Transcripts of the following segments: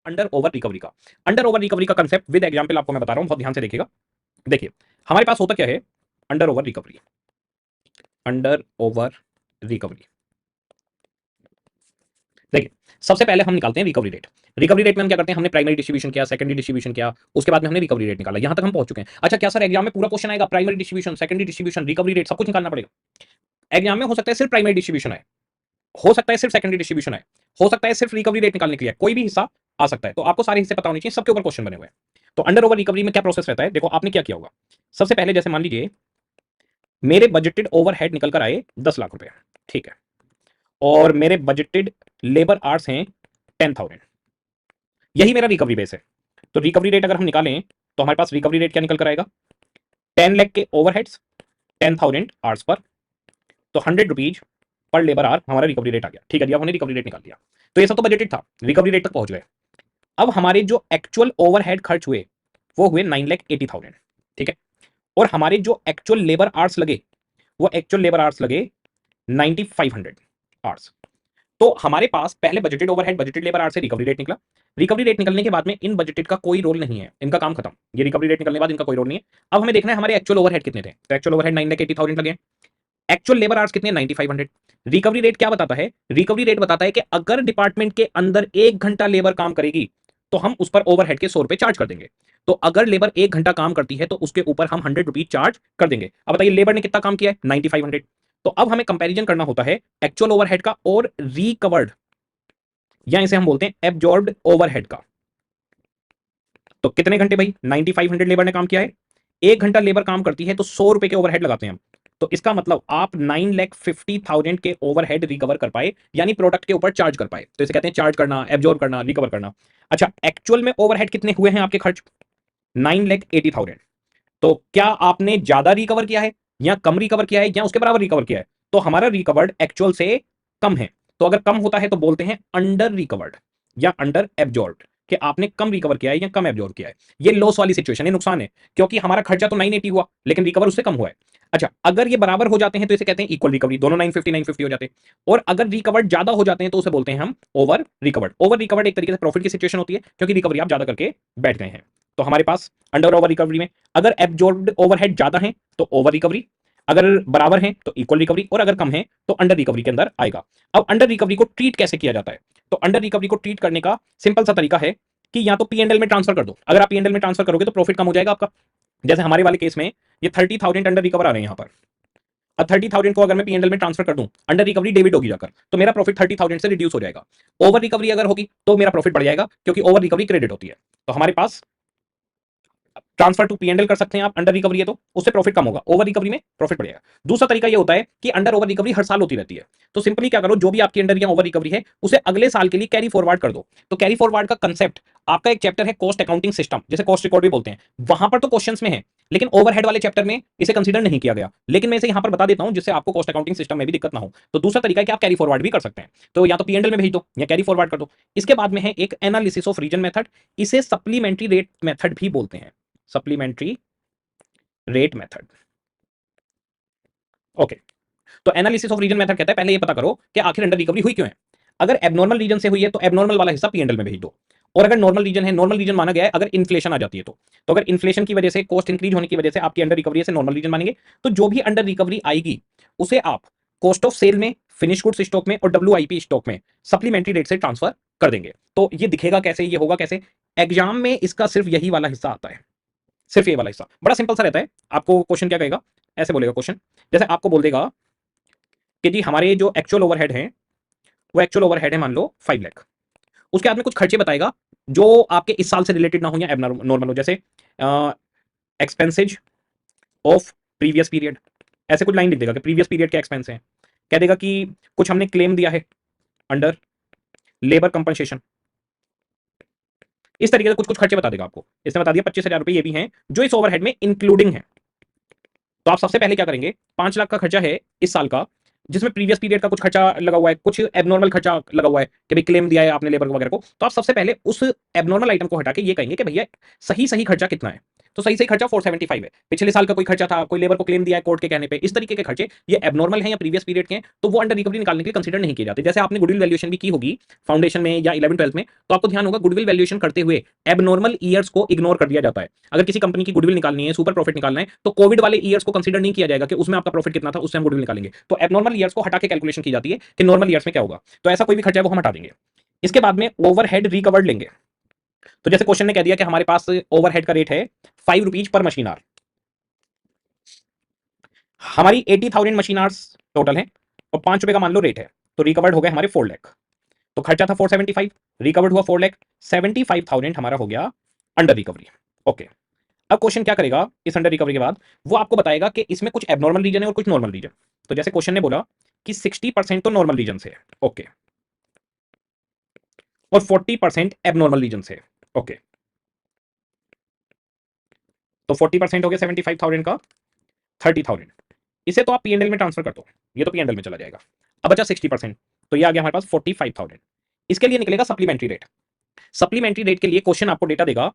Under over recovery का। Under over recovery का concept with example आपको मैं बता रहा हूं, बहुत ध्यान से देखिएगा। देखिए हमारे पास होता क्या है, under over recovery. Under over recovery, देखिए सबसे पहले हम निकालते हैं रिकवरी रेट। रिकवरी रेट में हम क्या करते हैं, हमने प्राइमरी डिस्ट्रीब्यूशन किया, सेकेंडरी डिस्ट्रीब्यूशन किया, उसके बाद में हमने रिकवरी रेट निकाला। यहां तक हम पहुंच चुके हैं। अच्छा क्या सर एग्जाम में पूरा क्वेश्चन आएगा primary distribution, secondary distribution, recovery rate सब कुछ निकालना पड़ेगा? एग्जाम में हो सकता है सिर्फ प्राइमरी डिस्ट्रीब्यूशन है, हो सकता है सिर्फ सेकेंडरी डिस्ट्रीब्यूशन है, हो सकता है सिर्फ रिकवरी रेट निकालने के लिए कोई भी हिस्सा आ सकता है। तो आपको सारे हिस्से पता होने चाहिए, सबके ऊपर क्वेश्चन बने हुए हैं। तो अंडर ओवर रिकवरी में क्या प्रोसेस रहता है, देखो आपने क्या किया होगा। सबसे पहले जैसे मान लीजिए मेरे बजटेड ओवरहेड निकल कर आए 10 लाख रुपए, ठीक है, और मेरे बजटेड लेबर आवर्स हैं 10,000, यही मेरा रिकवरी बेस है। तो रिकवरी रेट अगर हम निकालें तो हमारे पास रिकवरी रेट क्या निकल कर आएगा, 10 लाख के ओवरहेड्स 10,000 आवर्स पर, तो 100 रुपीज पर लेबर आवर हमारा रिकवरी रेट आ गया। ठीक है जी, अब हमने रिकवरी रेट निकाल दिया। तो ये सब तो बजटेड था, रिकवरी रेट तक पहुंच गए। अब हमारे जो एक्चुअल ओवरहेड खर्च हुए वो हुए 9,80,000, ठीक है, और हमारे जो एक्चुअल लेबर आवर्स लगे वो एक्चुअल लेबर आवर्स लगे 9,500 आवर्स। तो हमारे पास पहले budgeted overhead budgeted labour hours से रिकवरी रेट निकला। रिकवरी रेट निकलने के बाद में इन बजटेड का कोई रोल नहीं है, इनका काम खत्म। ये रिकवरी रेट निकलने के बाद इनका कोई रोल नहीं है। अब हमें देखना है हमारे एक्चुअल ओवरहेड कितने थे। तो एक्चुअल ओवरहेड 9,80,000 लगे, एक्चुअल लेबर आवर्स कितने 9,500। रिकवरी रेट क्या बताता है, रिकवरी रेट बताता है कि अगर डिपार्टमेंट के अंदर 1 घंटा लेबर काम करेगी तो हम उस पर ओवरहेड के 100 रुपए चार्ज कर देंगे। तो अगर लेबर 1 घंटा काम करती है तो उसके ऊपर हम 100 रुपीज चार्ज कर देंगे। अब बताइए लेबर ने कितना काम किया है, 9,500। तो अब हमें कंपैरिजन करना होता है एक्चुअल ओवरहेड का और रिकवर्ड, या इसे हम बोलते हैं एब्जॉर्ब्ड ओवरहेड का। तो कितने घंटे भाई, 9,500 लेबर ने काम किया है, 1 घंटा लेबर काम करती है तो 100 रुपए के ओवरहेड लगाते हैं हम। तो इसका मतलब आप 9,50,000 के ओवरहेड रिकवर कर पाए, यानी प्रोडक्ट के ऊपर चार्ज कर पाए। तो इसे कहते हैं चार्ज करना, एब्जॉर्ब करना, रिकवर करना। अच्छा एक्चुअल में ओवरहेड कितने हुए हैं आपके खर्च, 9,80,000। तो क्या आपने ज्यादा रिकवर किया है या कम रिकवर किया है या उसके बराबर रिकवर किया है? तो हमारा रिकवर्ड एक्चुअल से कम है। तो अगर कम होता है तो बोलते हैं अंडर रिकवर्ड या अंडर एब्जॉर्ब्ड, कि आपने कम रिकवर किया है या कम एब्जॉर्ब किया है। ये लॉस वाली सिचुएशन है, नुकसान है, क्योंकि हमारा खर्चा तो 980 हुआ लेकिन रिकवर उससे कम हुआ है। अच्छा अगर ये बराबर हो जाते हैं तो इसे कहते हैं इक्वल रिकवरी, दोनों 950 950 हो जाते हैं। और अगर रिकवर्ड ज्यादा हो जाते हैं तो उसे बोलते हैं हम ओवर रिकवर्ड। ओवर रिकवर्ड एक तरीके से प्रॉफिट की सिचुएशन होती है, क्योंकि रिकवरी आप ज्यादा करके बैठ गए हैं। तो हमारे पास अंडर ओवर रिकवरी में अगर एब्जॉर्ब्ड ओवरहेड ज्यादा है तो ओवर रिकवरी, अगर बराबर है तो इक्वल रिकवरी, और अगर कम है तो अंडर रिकवरी के अंदर आएगा। अब अंडर रिकवरी को ट्रीट कैसे किया जाता है, तो अंडर रिकवरी को ट्रीट करने का सिंपल सा तरीका है कि या तो पीएनएल में ट्रांसफर कर दो। अगर आप पीएनएल में ट्रांसफर करोगे तो प्रॉफिट कम हो जाएगा आपका। जैसे हमारे वाले केस में ये 30,000 अंडर रिकवर आ रहे हैं यहाँ पर। अब 30,000 को अगर मैं पीएनएल में ट्रांसफर कर दूं, अंडर रिकवरी डेबिट होगी जाकर, तो मेरा प्रॉफिट 30,000 से रिड्यूस हो जाएगा। ओवर रिकवरी अगर होगी तो मेरा प्रॉफिट बढ़ जाएगा, क्योंकि ओवर रिकवरी क्रेडिट होती है। तो हमारे पास ट्रांसफर टू पीएनएल कर सकते हैं आप, अंडर रिकवरी है तो उससे प्रॉफिट कम होगा, ओवर रिकवरी में प्रॉफिट बढ़ेगा। दूसरा तरीका ये होता है कि अंडर ओवर रिकवरी हर साल होती रहती है। तो सिंपली क्या करो, जो भी आपकी अंडर या ओवर रिकवरी है उसे अगले साल के लिए कैरी फॉरवर्ड कर दो। तो कैरी फॉरवर्ड का कंसेप्ट आपका एक चैप्टर है कॉस्ट अकाउंटिंग सिस्टम, जिसे कॉस्ट रिकॉर्ड भी बोलते हैं, वहां पर तो क्वेश्चंस में है, लेकिन ओवरहेड वाले चैप्टर में इसे कंसीडर नहीं किया गया। लेकिन मैं इसे यहां पर बता देता हूं जिससे आपको कॉस्ट अकाउंटिंग सिस्टम में भी दिक्कत ना हो। तो दूसरा तरीका है कि आप कैरी फॉरवर्ड भी कर सकते हैं। तो या तो पीएनएल में भेज दो या कैरी फॉरवर्ड कर दो। इसके बाद में है एक एनालिसिस ऑफ रीजन मेथड, इसे सप्लीमेंट्री रेट मेथड भी बोलते हैं, सप्लीमेंट्री रेट मेथड। ओके, तो एनालिसिस ऑफ रीजन मेथड कहता है पहले ये पता करो कि आखिर अंडर रिकवरी हुई क्यों है। अगर एबनॉर्मल रीजन से हुई है तो एबनॉर्मल वाला हिस्सा पीएनएल में भेज दो, और अगर नॉर्मल रीजन है, नॉर्मल रीजन माना गया है अगर इन्फ्लेशन आ जाती है तो अगर इन्फ्लेशन की वजह से, कॉस्ट इंक्रीज होने की वजह से आपकी अंडर रिकवरी से नॉर्मल रीजन मानेंगे, तो जो भी अंडर रिकवरी आएगी उसे आप कॉस्ट ऑफ सेल में, फिनिश गुड्स स्टॉक में और डब्ल्यूआईपी स्टॉक में सप्लीमेंट्री रेट से ट्रांसफर कर देंगे। तो ये दिखेगा कैसे, ये होगा कैसे, एग्जाम में इसका सिर्फ यही वाला हिस्सा आता है, सिर्फ ये वाला हिस्सा बड़ा सिंपल सा रहता है। आपको क्वेश्चन क्या कहेगा, ऐसे बोलेगा क्वेश्चन, जैसे आपको बोल देगा कि जी हमारे जो एक्चुअल ओवरहेड है वो एक्चुअल ओवरहेड है मान लो 5 लाख। उसके बाद में कुछ खर्चे बताएगा जो आपके इस साल से रिलेटेड ना हो या एबनॉर्मल हो, जैसे एक्सपेंसेज ऑफ प्रीवियस पीरियड, ऐसे कुछ लाइन लिख देगा कि प्रीवियस पीरियड के एक्सपेंस हैं। कह देगा कि कुछ हमने क्लेम दिया है अंडर लेबर कंपनसेशन, इस तरीके से कुछ कुछ खर्चे बता देगा आपको। इसने बता दिया 25,000 रुपए ये भी हैं जो इस ओवरहेड में इंक्लूडिंग है। तो आप सबसे पहले क्या करेंगे, 5 लाख का खर्चा है इस साल का, जिसमें प्रीवियस पीरियड का कुछ खर्चा लगा हुआ है, कुछ एबनॉर्मल खर्चा लगा हुआ है कि भाई क्लेम दिया है आपने लेबर वगैरह को। तो आप सबसे पहले उस एबनॉर्मल आइटम को हटा के ये कहेंगे कि भैया सही सही खर्चा कितना है। तो सही सही खर्चा 475 है। पिछले साल का कोई खर्चा था, कोई लेबर को क्लेम दिया है कोर्ट के कहने पे, इस तरीके के खर्चे ये एबनॉर्मल है या प्रीवियस पीरियड के हैं, तो वो अंडर रिकवरी निकालने के लिए कंसीडर नहीं किए जाते। जैसे आपने गुडविल वैल्यूएशन भी की होगी फाउंडेशन में या 11th-12th में, तो आपको ध्यान होगा गुडविल वैल्यूएशन करते हुए एबनॉर्मल ईयर्स को इग्नोर कर दिया जाता है। अगर किसी कंपनी की गुडविल निकालनी है, सुपर प्रॉफिट निकालना है, तो कोविड वाले ईयर्स को कंसीडर नहीं किया जाएगा कि उसमें आपका प्रॉफिट कितना था, उससे हम गुडविल निकालेंगे। तो एबनॉर्मल ईयर्स को हटा के कैलकुलेशन की जाती है कि नॉर्मल ईयर्स में क्या होगा। तो ऐसा कोई भी खर्चा है वो हम हटा देंगे। इसके बाद में ओवरहेड रिकवर्ड लेंगे। तो जैसे क्वेश्चन ने कह दिया कि हमारे पास ओवरहेड का रेट है 5 रुपीज पर मशीन आवर, हमारी 80,000 मशीन आवर्स टोटल है और 5 रुपए का मान लो रेट है, तो रिकवर्ड हो गए हमारे 4 लाख। तो खर्चा था 475, रिकवर्ड हुआ 4 लाख, 75,000 हमारा हो गया अंडर रिकवरी। ओके, अब क्वेश्चन क्या करेगा इस अंडर रिकवरी के बाद, वो आपको बताएगा कि इसमें कुछ एबनॉर्मल रीजन है और कुछ नॉर्मल रीजन। तो जैसे क्वेश्चन ने बोला कि 60% तो नॉर्मल रीजन से है, ओके, और 40% एबनॉर्मल रीजन से है, ओके। तो 40% हो गया 75,000 का 30,000, इसे तो आप पीएनएल में ट्रांसफर कर दो, ये तो पीएनएल में चला जाएगा। अब बचा 60%, तो ये आ गया हमारे पास 45,000। इसके लिए निकलेगा सप्लीमेंट्री रेट। सप्लीमेंट्री रेट के लिए क्वेश्चन आपको डेटा देगा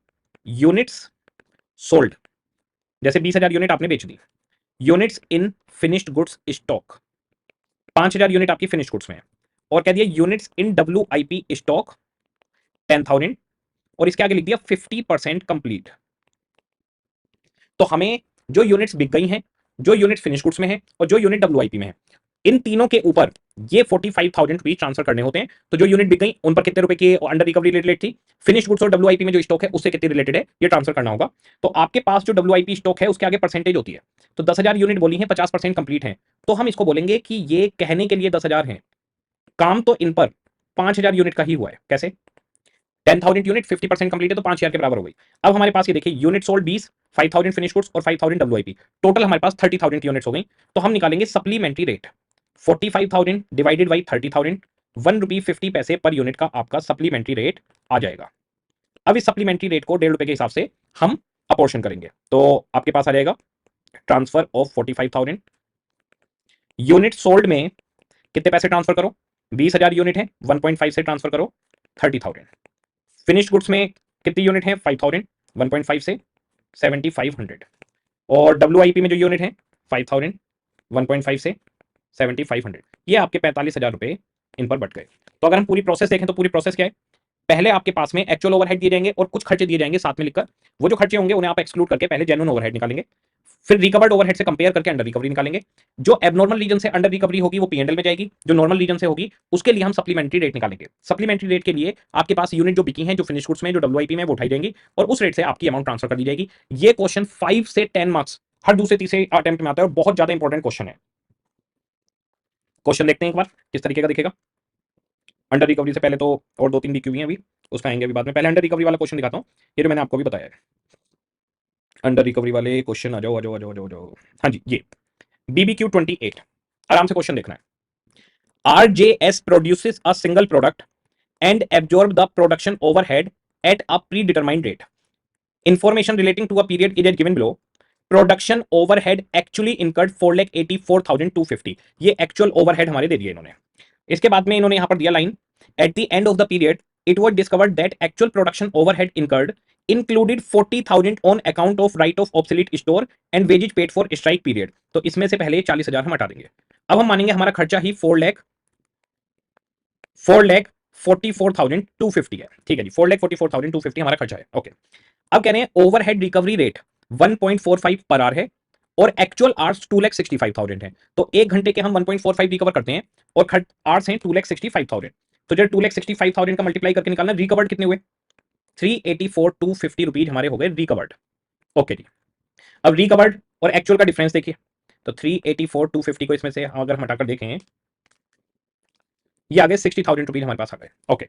यूनिट्स सोल्ड, जैसे 20,000 यूनिट आपने बेच दी, units in finished goods stock 5,000 unit आपकी फिनिश्ड गुड्स में है, और कह दिया यूनिट्स इन WIP स्टॉक 10,000, और इसके आगे लिख दिया 50% कंप्लीट। तो हमें जो यूनिट्स बिक गई हैं, जो यूनिट फिनिश गुड्स में है और जो यूनिट WIP में है, इन तीनों के ऊपर ये 45,000 रुपीज ट्रांसफर करने होते हैं। तो जो यूनिट बिक गई उन पर कितने रुपए की अंडर रिकवरी रिलेटेड थी, फिनिश गुड्स और WIP में जो स्टॉक है उससे कितनी रिलेटेड है, ये ट्रांसफर करना होगा। तो आपके पास जो WIP स्टॉक है उसके आगे परसेंटेज होती है, तो 10,000 यूनिट बोली है, 50% कंप्लीट है, तो हम इसको बोलेंगे कि ये कहने के लिए 10,000 है, काम तो इन पर 5,000 यूनिट का ही हुआ है। कैसे? 10,000 यूनिट 50% कंप्लीट है तो 5,000 के बराबर हो गई। अब हमारे पास ये देखिए यूनिट सोल्ड 20, 5,000 फिनिश गुड्स और 5,000 WIP, टोटल हमारे पास 30,000 यूनिट्स हो गई। तो हम निकालेंगे सप्लीमेंट्री रेट 45,000 डिवाइडेड बाई 30,000, 1 रुपी 50 पैसे पर यूनिट का आपका सप्लीमेंट्री रेट आ जाएगा। अब इस सप्लीमेंट्री रेट को 1.5 रुपए के हिसाब से हम अपोर्शन करेंगे, तो आपके पास आ जाएगा ट्रांसफर ऑफ 45,000, यूनिट सोल्ड में कितने पैसे ट्रांसफर करो, 20,000 यूनिट है, 1.5 से ट्रांसफर करो 30,000, फिनिश गुड्स में कितनी यूनिट है 5,000, 1.5 से 7,500, और WIP में जो यूनिट है 5,000, 1.5 से 7,500, ये आपके 45,000 रुपए इन पर बट गए। तो अगर हम पूरी प्रोसेस देखें तो पूरी प्रोसेस क्या है, पहले आपके पास में एक्चुअल ओवरहेड दिए जाएंगे और कुछ खर्चे दिए जाएंगे साथ में लिखकर, वो जो खर्चे होंगे उन्हें आप एक्सक्लूड करके पहले जेन्युइन ओवरहेड निकालेंगे, फिर रिकवर्ड ओवरहेड से कंपेयर करके अंडर रिकवरी निकालेंगे। जो एबनॉर्मल रीजन से अंडर रिकवरी होगी वो पीएनएल में जाएगी, जो नॉर्मल रीजन से होगी उसके लिए हम सप्लीमेंट्री रेट निकालेंगे। सप्लीमेंट्री रेट के लिए आपके पास यूनिट जो बिकी हैं, जो फिनिश गुड्स में, जो WIP में, वो उठाई जाएंगी और उस रेट से आपकी अमाउंट ट्रांसफर कर दी जाएगी। ये क्वेश्चन 5 से 10 मार्क्स हर दूसरे तीसरे अटेम्प्ट में आता है और बहुत ज्यादा इंपॉर्टेंट क्वेश्चन है। क्वेश्चन देखते हैं एक बार किस तरीके का दिखेगा। अंडर रिकवरी से पहले तो और 2-3 BQ भी हैं अभी, उसमें आएंगे अभी बाद में। पहले अंडर रिकवरी वाला क्वेश्चन दिखाता हूँ, ये जो मैंने आपको भी बताया है। अंडर रिकवरी वाले क्वेश्चन आ जाओ आ जाओ आ जाओ आ जाओ आ जाओ। हाँ जी, ये BBQ 28, आराम से क्वेश्चन देखना है। RJS produces a single product and absorb the production overhead at a predetermined rate. Information relating to a period is given below. Production overhead actually incurred 4,84,250, ये एक्चुअल ओवरहेड हमारे दे दिए इन्होंने। इसके बाद में इन्होंने यहां पर दिया line, at the end of the period it was discovered that actual production overhead incurred included 40,000 on account of write off obsolete store and wages paid for strike period. तो इसमें से पहले 40,000 हम हटा देंगे। अब हम मानेंगे हमारा खर्चा ही 4,44,250 है, ठीक है जी, 4,44,250 हमारा खर्चा है। ओके, अब कह रहे हैं overhead recovery rate 1.45 per hour है और एक्चुअल आवर्स 2,65,000 है। तो 1 घंटे के हम 1.45 रिकवर करते हैं और आवर्स हैं 2,65,000। तो जब 2,65,000 का मल्टीप्लाई करके निकालना, रिकवर्ड कितने हुए, 384,250 रुपीज हमारे हो गए रिकवर्ड। ओके जी, अब रिकवर्ड और एक्चुअल का डिफरेंस देखिए, तो 384,250 को इसमें से अगर हम हटाकर देखें, ये आगे 60,000 रुपीज हमारे पास आ गए। ओके,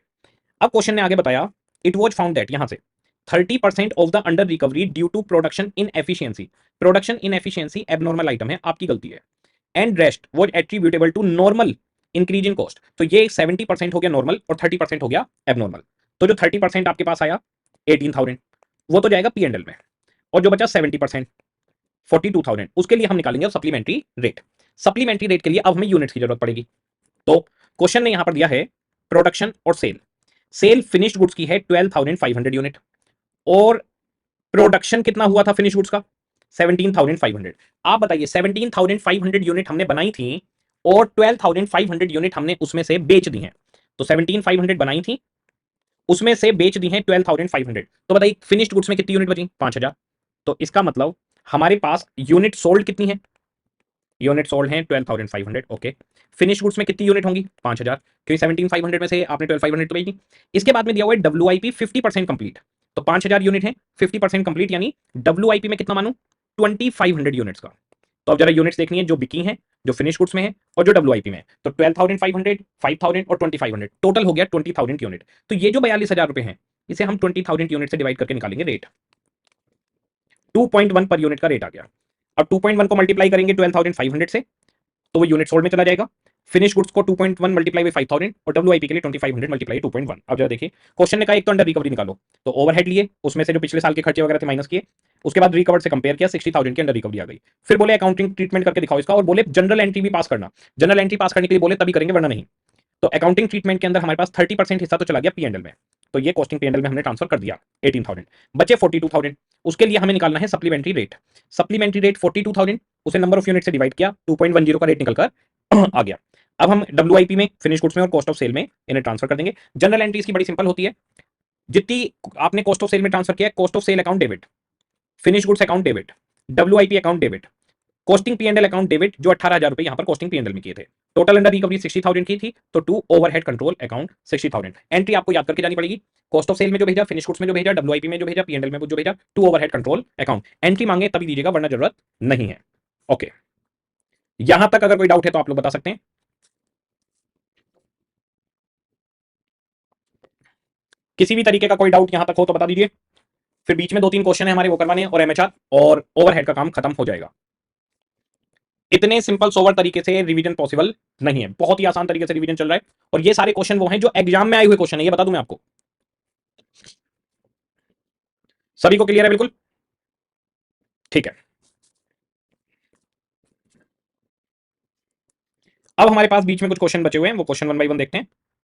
अब क्वेश्चन ने आगे बताया, इट वॉज फाउंड दैट, यहां से 30% of the under recovery due to production inefficiency, production inefficiency abnormal item है, आपकी गलती है, and rest was attributable to normal increase in cost. तो ये 70% हो गया नॉर्मल और 30% हो गया एबनॉर्मल। तो जो 30% आपके पास आया 18,000, वो तो जाएगा पीएनएल में, और जो बचा 70% 42,000, उसके लिए हम निकालेंगे सप्लीमेंट्री रेट। सप्लीमेंट्री रेट के लिए अब हमें यूनिट्स की जरूरत पड़ेगी। तो क्वेश्चन ने यहां पर दिया है प्रोडक्शन और सेल, सेल फिनिश्ड गुड्स की है 12,500 यूनिट और प्रोडक्शन कितना हुआ था फिनिश गुड्स का 17,500। आप बताइए 17,500 यूनिट हमने बनाई थी और 12,500 यूनिट हमने उसमें से बेच दी हैं। तो 17,500 बनाई थी, उसमें से बेच दी हैं 12,500। तो बताइए फिनिश्ड गुड्स में कितनी यूनिट बची 5,000। तो इसका मतलब हमारे पास यूनिट सोल्ड कितनी है, यूनिट सोल्ड हैं 12,500। ओके, फिनिश गुड्स में कितनी यूनिट होंगी 5,000, क्योंकि 17,500 में से आपने 12,500 तो बेच दी। इसके बाद में दिया हुआ है WIP 50% कंप्लीट। तो 5,000 यूनिट है, 50% कंप्लीट, यानी WIP में कितना मानूं 2,500 यूनिट्स का। तो अब जरा यूनिट्स देखनी है जो बिकी हैं, जो फिनिश गुड्स में है और जो WIP में है। तो 12,500, 5,000 और 2,500 टोटल हो गया 20,000 यूनिट। तो ये जो 42,000 रुपए हैं इसे हम 20,000 यूनिट से डिवाइड करके निकालेंगे रेट। 2.1 पर यूनिट का रेट आ गया। अब 2.1 को मल्टीप्लाई करेंगे 12,500 से तो वो यूनिट सोल्ड में चला जाएगा। फिनिश गुड्स को 2.1 मल्टीप्लाई बाई 5,000 और WIP के लिए 2,500 मल्टीप्लाई 2.1। अब जरा देखिए क्वेश्चन ने कहा एक तो अंडर रिकवरी निकालो, तो ओवरहेड लिए, उसमें से जो पिछले साल के खर्चे वगैरह थे माइनस किए, उसके बाद रिकवर्ड से कंपेयर किया, 60,000 की अंडर रिकवरी आ गई। फिर बोले अकाउंटिंग ट्रीटमेंट करके दिखाओ इसका, और बोले जनरल एंट्री भी पास करना। जनरल एंट्री पास करने के लिए बोले तभी करेंगे वरना नहीं। तो अकाउंटिंग ट्रीटमेंट के अंदर हमारे पास 30% हिस्सा तो चला गया P&L में, तो ये कॉस्टिंग P&L में हमने ट्रांसफर कर दिया 18,000, बचे 42,000। उसके लिए हमें निकालना है सप्लीमेंट्री रेट। सप्लीमेंट्री रेट 42,000, उसे नंबर ऑफ यूनिट से डिवाइड किया, 2.10 का रेट निकलकर आ गया। अब हम WIP में, फिनिश गुड्स में और कॉस्ट ऑफ सेल में इन्हें ट्रांसफर कर देंगे। जनरल एंट्री इसकी बड़ी सिंपल होती है, जितनी आपने कॉस्ट ऑफ सेल में ट्रांसफर किया, cost of sale account debit, finish goods account debit, WIP account debit, costing P&L account debit, जो 18,000 रुपए यहां पर कॉस्टिंग P&L में किए थे। टोटल अंडर रिकवरी 60,000 की थी, तो to overhead control account 60,000। Entry आपको याद करके जानी पड़ेगी, कॉस्ट ऑफ सेल में जो भेजा, फिनिश गुड्स में जो भेजा, WIP में जो भेजा, P&L में जो भेजा, to overhead control account. Entry मांगे तभी दीजिएगा वरना जरूरत नहीं है। ओके, यहां तक अगर कोई डाउट है तो आप लोग बता सकते हैं। किसी भी तरीके का कोई डाउट यहां तक हो तो बता दीजिए, फिर बीच में 2-3 क्वेश्चन है हमारे वो करवाने हैं और MHR और ओवरहेड का काम खत्म हो जाएगा। इतने सिंपल सोवर तरीके से रिवीजन पॉसिबल नहीं है, बहुत ही आसान तरीके से रिवीजन चल रहा है। और ये सारे क्वेश्चन वो हैं जो एग्जाम में आए हुए क्वेश्चन है, ये बता दूं मैं आपको। सभी को क्लियर है बिल्कुल? ठीक है, अब हमारे पास बीच में कुछ क्वेश्चन बचे हुए हैं, वो क्वेश्चन वन बाय वन देखते हैं।